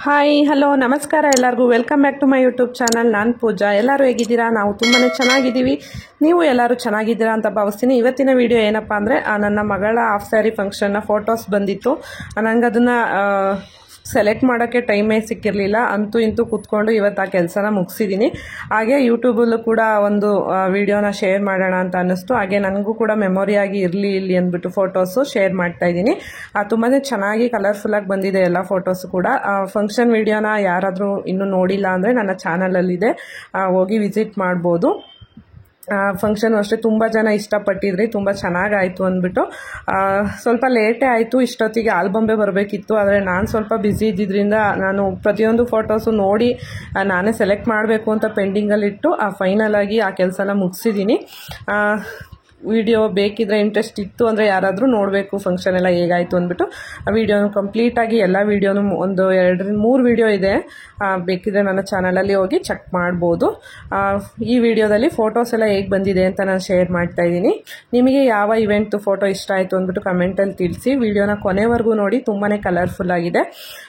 Hi hello ನಮಸ್ಕಾರ ಎಲ್ಲರಿಗೂ welcome back to my YouTube channel. ನಾನು ಪೂಜಾ. ಎಲ್ಲರೂ ಹೇಗಿದ್ದೀರಾ? ನಾವು ತುಂಬಾ ಚೆನ್ನಾಗಿದ್ದೀವಿ. ನೀವು ಎಲ್ಲರೂ ಚೆನ್ನಾಗಿದ್ದೀರಾ ಅಂತ ಭಾವಿಸ್ತೀನಿ. ಇವತ್ತಿನ ವಿಡಿಯೋ ಏನಪ್ಪ ಅಂದರೆ ನನ್ನ ಮಗಳ ಹಾಫ್ ಸ್ಯಾರಿ ಫಂಕ್ಷನ್ನ ಫೋಟೋಸ್ ಬಂದಿತ್ತು. ನಂಗೆ ಅದನ್ನು ಸೆಲೆಕ್ಟ್ ಮಾಡೋಕ್ಕೆ ಟೈಮೇ ಸಿಕ್ಕಿರಲಿಲ್ಲ. ಅಂತೂ ಇಂತೂ ಕೂತ್ಕೊಂಡು ಇವತ್ತು ಆ ಕೆಲಸನ ಮುಗಿಸಿದ್ದೀನಿ. ಹಾಗೆ ಯೂಟ್ಯೂಬಲ್ಲೂ ಕೂಡ ಒಂದು ವಿಡಿಯೋನ ಶೇರ್ ಮಾಡೋಣ ಅಂತ ಅನ್ನಿಸ್ತು. ಹಾಗೆ ನನಗೂ ಕೂಡ ಮೆಮೊರಿಯಾಗಿ ಇರಲಿ ಇಲ್ಲಿ ಅಂದ್ಬಿಟ್ಟು ಫೋಟೋಸು ಶೇರ್ ಮಾಡ್ತಾಯಿದ್ದೀನಿ. ತುಂಬಾ ಚೆನ್ನಾಗಿ ಕಲರ್ಫುಲ್ಲಾಗಿ ಬಂದಿದೆ ಎಲ್ಲ ಫೋಟೋಸು ಕೂಡ. ಫಂಕ್ಷನ್ ವಿಡಿಯೋನ ಯಾರಾದರೂ ಇನ್ನೂ ನೋಡಿಲ್ಲ ಅಂದರೆ ನನ್ನ ಚಾನಲಲ್ಲಿದೆ, ಹೋಗಿ ವಿಸಿಟ್ ಮಾಡ್ಬೋದು. ಫಂಕ್ಷನ್ ಅಷ್ಟೇ ತುಂಬ ಜನ ಇಷ್ಟಪಟ್ಟಿದ್ರಿ, ತುಂಬ ಚೆನ್ನಾಗಾಯಿತು ಅಂದ್ಬಿಟ್ಟು. ಸ್ವಲ್ಪ ಲೇಟೇ ಆಯಿತು, ಇಷ್ಟೊತ್ತಿಗೆ ಆಲ್ಬಂಬೇ ಬರಬೇಕಿತ್ತು. ಆದರೆ ನಾನು ಸ್ವಲ್ಪ ಬ್ಯುಸಿ ಇದ್ದಿದ್ದರಿಂದ ನಾನು ಪ್ರತಿಯೊಂದು ಫೋಟೋಸು ನೋಡಿ ನಾನೇ ಸೆಲೆಕ್ಟ್ ಮಾಡಬೇಕು ಅಂತ ಪೆಂಡಿಂಗಲ್ಲಿಟ್ಟು ಫೈನಲಾಗಿ ಆ ಕೆಲಸನ ಮುಗಿಸಿದ್ದೀನಿ. ವಿಡಿಯೋ ಬೇಕಿದ್ರೆ ಇಂಟ್ರೆಸ್ಟ್ ಇತ್ತು ಅಂದರೆ ಯಾರಾದರೂ ನೋಡಬೇಕು ಫಂಕ್ಷನ್ ಎಲ್ಲ ಹೇಗಾಯಿತು ಅಂದ್ಬಿಟ್ಟು ವಿಡಿಯೋನು ಕಂಪ್ಲೀಟಾಗಿ ಎಲ್ಲ ವಿಡಿಯೋನು ಒಂದು 2-3 ವಿಡಿಯೋ ಇದೆ, ಬೇಕಿದ್ರೆ ನನ್ನ ಚಾನಲಲ್ಲಿ ಹೋಗಿ ಚೆಕ್ ಮಾಡ್ಬೋದು. ಈ ವಿಡಿಯೋದಲ್ಲಿ ಫೋಟೋಸ್ ಎಲ್ಲ ಹೇಗೆ ಬಂದಿದೆ ಅಂತ ನಾನು ಶೇರ್ ಮಾಡ್ತಾಯಿದ್ದೀನಿ. ನಿಮಗೆ ಯಾವ ಇವೆಂಟ್ದು ಫೋಟೋ ಇಷ್ಟ ಆಯಿತು ಅಂದ್ಬಿಟ್ಟು ಕಮೆಂಟಲ್ಲಿ ತಿಳಿಸಿ. ವಿಡಿಯೋನ ಕೊನೆವರೆಗೂ ನೋಡಿ, ತುಂಬಾ ಕಲರ್ಫುಲ್ ಆಗಿದೆ.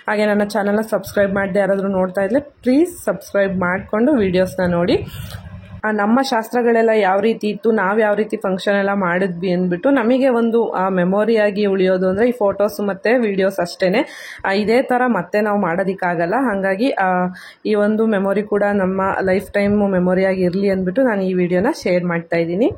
ಹಾಗೆ ನನ್ನ ಚಾನಲ್ನ ಸಬ್ಸ್ಕ್ರೈಬ್ ಮಾಡದೆ ಯಾರಾದರೂ ನೋಡ್ತಾ ಇದ್ದರೆ ಪ್ಲೀಸ್ ಸಬ್ಸ್ಕ್ರೈಬ್ ಮಾಡಿಕೊಂಡು ವೀಡಿಯೋಸ್ನ ನೋಡಿ. ನಮ್ಮ ಶಾಸ್ತ್ರಗಳೆಲ್ಲ ಯಾವ ರೀತಿ ಇತ್ತು, ನಾವು ಯಾವ ರೀತಿ ಫಂಕ್ಷನ್ ಎಲ್ಲ ಮಾಡಿದ್ವಿ ಅಂದ್ಬಿಟ್ಟು ನಮಗೆ ಒಂದು ಮೆಮೊರಿಯಾಗಿ ಉಳಿಯೋದು ಅಂದರೆ ಈ ಫೋಟೋಸು ಮತ್ತು ವೀಡಿಯೋಸ್ ಅಷ್ಟೇ. ಇದೇ ಥರ ಮತ್ತೆ ನಾವು ಮಾಡೋದಕ್ಕಾಗಲ್ಲ. ಹಾಗಾಗಿ ಈ ಒಂದು ಮೆಮೊರಿ ಕೂಡ ನಮ್ಮ ಲೈಫ್ ಟೈಮು ಮೆಮೊರಿಯಾಗಿ ಇರಲಿ ಅಂದ್ಬಿಟ್ಟು ನಾನು ಈ ವಿಡಿಯೋನ ಶೇರ್ ಮಾಡ್ತಾಯಿದ್ದೀನಿ.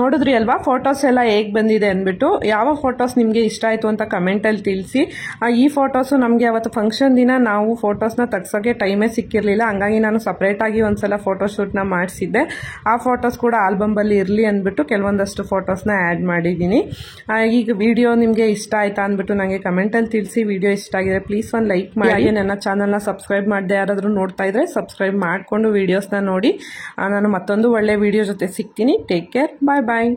ನೋಡಿದ್ರಿ ಅಲ್ವಾ ಫೋಟೋಸ್ ಎಲ್ಲ ಹೇಗೆ ಬಂದಿದೆ ಅಂದ್ಬಿಟ್ಟು. ಯಾವ ಫೋಟೋಸ್ ನಿಮಗೆ ಇಷ್ಟ ಆಯಿತು ಅಂತ ಕಮೆಂಟಲ್ಲಿ ತಿಳಿಸಿ. ಈ ಫೋಟೋಸು ನಮಗೆ ಅವತ್ತು ಫಂಕ್ಷನ್ ದಿನ ನಾವು ಫೋಟೋಸ್ನ ತೆಗ್ಸೋಕ್ಕೆ ಟೈಮೇ ಸಿಕ್ಕಿರಲಿಲ್ಲ, ಹಂಗಾಗಿ ನಾನು ಸಪ್ರೇಟಾಗಿ ಒಂದ್ಸಲ ಫೋಟೋಶೂಟ್ನ ಮಾಡಿಸಿದ್ದೆ. ಆ ಫೋಟೋಸ್ ಕೂಡ ಆಲ್ಬಮಲ್ಲಿ ಇರಲಿ ಅಂದ್ಬಿಟ್ಟು ಕೆಲವೊಂದಷ್ಟು ಫೋಟೋಸ್ನ ಆ್ಯಡ್ ಮಾಡಿದ್ದೀನಿ. ಈಗ ವಿಡಿಯೋ ನಿಮಗೆ ಇಷ್ಟ ಆಯಿತಾ ಅಂದ್ಬಿಟ್ಟು ನನಗೆ ಕಮೆಂಟಲ್ಲಿ ತಿಳಿಸಿ. ವಿಡಿಯೋ ಇಷ್ಟ ಆಗಿದೆ ಪ್ಲೀಸ್ ಒಂದು ಲೈಕ್ ಮಾಡಿ. ನನ್ನ ಚಾನಲ್ನ ಸಬ್ಸ್ಕ್ರೈಬ್ ಮಾಡದೆ ಯಾರಾದರೂ ನೋಡ್ತಾ ಇದ್ರೆ ಸಬ್ಸ್ಕ್ರೈಬ್ ಮಾಡಿಕೊಂಡು ವೀಡಿಯೋಸ್ನ ನೋಡಿ. ನಾನು ಮತ್ತೊಂದು ಒಳ್ಳೆ ವಿಡಿಯೋ ಜೊತೆ ಸಿಗ್ತೀನಿ. ಟೇಕ್ ಕೇರ್, ಬಾಯ್ ಬಾಯ್.